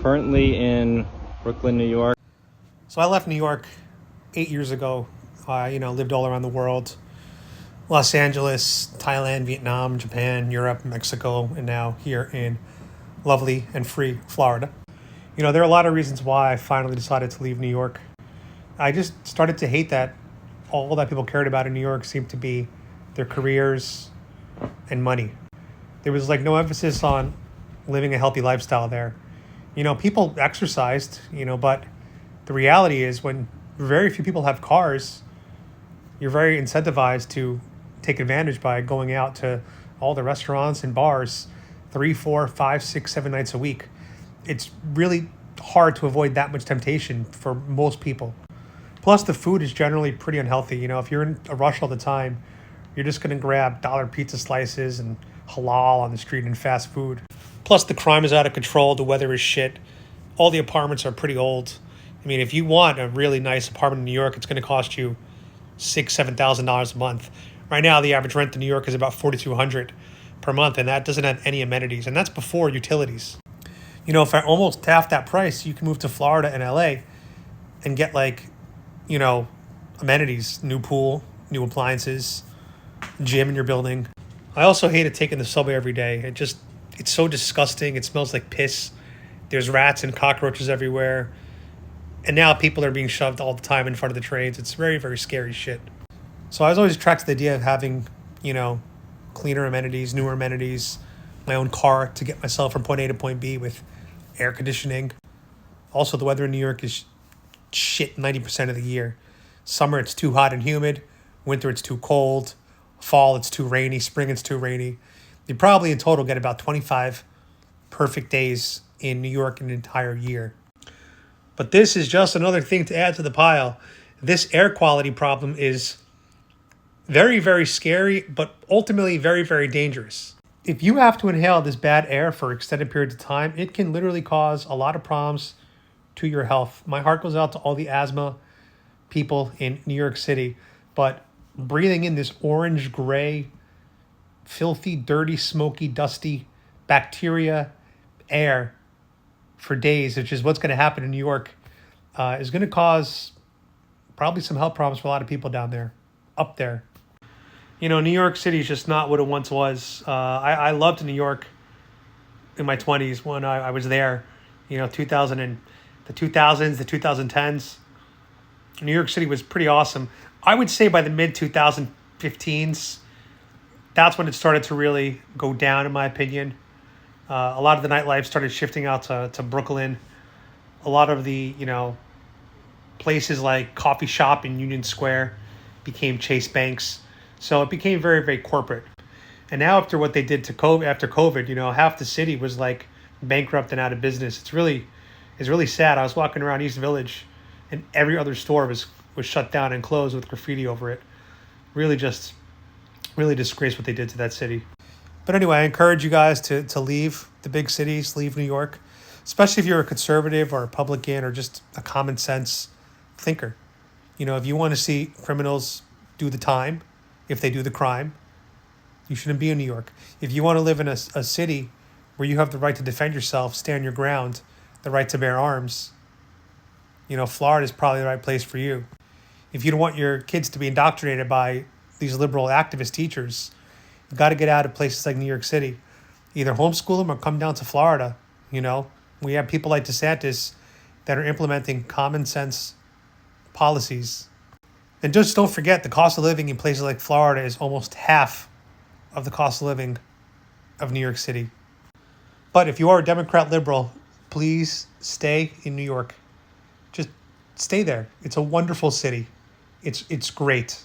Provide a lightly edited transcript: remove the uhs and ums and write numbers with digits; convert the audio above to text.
currently in Brooklyn, New York. So I left New York 8 years ago. Lived all around the world. Los Angeles, Thailand, Vietnam, Japan, Europe, Mexico, and now here in lovely and free Florida. There are a lot of reasons why I finally decided to leave New York. I just started to hate that all that people cared about in New York seemed to be their careers and money. There was like no emphasis on living a healthy lifestyle there. People exercised, but the reality is when very few people have cars, you're very incentivized to take advantage by going out to all the restaurants and bars 3, 4, 5, 6, 7 nights a week. It's really hard to avoid that much temptation for most people. Plus, the food is generally pretty unhealthy. If you're in a rush all the time, you're just going to grab dollar pizza slices and halal on the street and fast food. Plus, the crime is out of control. The weather is shit. All the apartments are pretty old. If you want a really nice apartment in New York, it's going to cost you $6,000, $7,000 a month. Right now, the average rent in New York is about $4,200 per month, and that doesn't have any amenities, and that's before utilities. For almost half that price, you can move to Florida and LA and get amenities, new pool, new appliances, gym in your building. I also hated taking the subway every day. It's so disgusting. It smells like piss. There's rats and cockroaches everywhere. And now people are being shoved all the time in front of the trains. It's very, very scary shit. So I was always attracted to the idea of having, cleaner amenities, newer amenities, my own car to get myself from point A to point B with air conditioning. Also, the weather in New York is shit 90% of the year. Summer, it's too hot and humid. Winter, it's too cold. Fall, it's too rainy. Spring, it's too rainy. You probably in total get about 25 perfect days in New York an entire year. But this is just another thing to add to the pile. This air quality problem is very, very scary, but ultimately very, very dangerous. If you have to inhale this bad air for extended periods of time, it can literally cause a lot of problems to your health. My heart goes out to all the asthma people in New York City, but breathing in this orange, gray, filthy, dirty, smoky, dusty bacteria air for days, which is what's going to happen in New York, is going to cause probably some health problems for a lot of people down there, up there. New York City is just not what it once was. I loved New York in my 20s when I was there, 2000 and the 2000s, the 2010s. New York City was pretty awesome. I would say by the mid-2015s, that's when it started to really go down, in my opinion. A lot of the nightlife started shifting out to Brooklyn. A lot of the, places like Coffee Shop in Union Square became Chase Banks. So it became very, very corporate. And now after what they did to COVID, half the city was like bankrupt and out of business. It's really sad. I was walking around East Village and every other store was shut down and closed with graffiti over it. Really disgraced what they did to that city. But anyway, I encourage you guys to leave the big cities, leave New York, especially if you're a conservative or a Republican or just a common sense thinker. If you want to see criminals do the time, if they do the crime, you shouldn't be in New York. If you want to live in a city where you have the right to defend yourself, stand your ground, the right to bear arms, Florida is probably the right place for you. If you don't want your kids to be indoctrinated by these liberal activist teachers, you've got to get out of places like New York City. Either homeschool them or come down to Florida. We have people like DeSantis that are implementing common sense policies. And just don't forget, the cost of living in places like Florida is almost half of the cost of living of New York City. But if you are a Democrat liberal, please stay in New York. Just stay there. It's a wonderful city. It's great.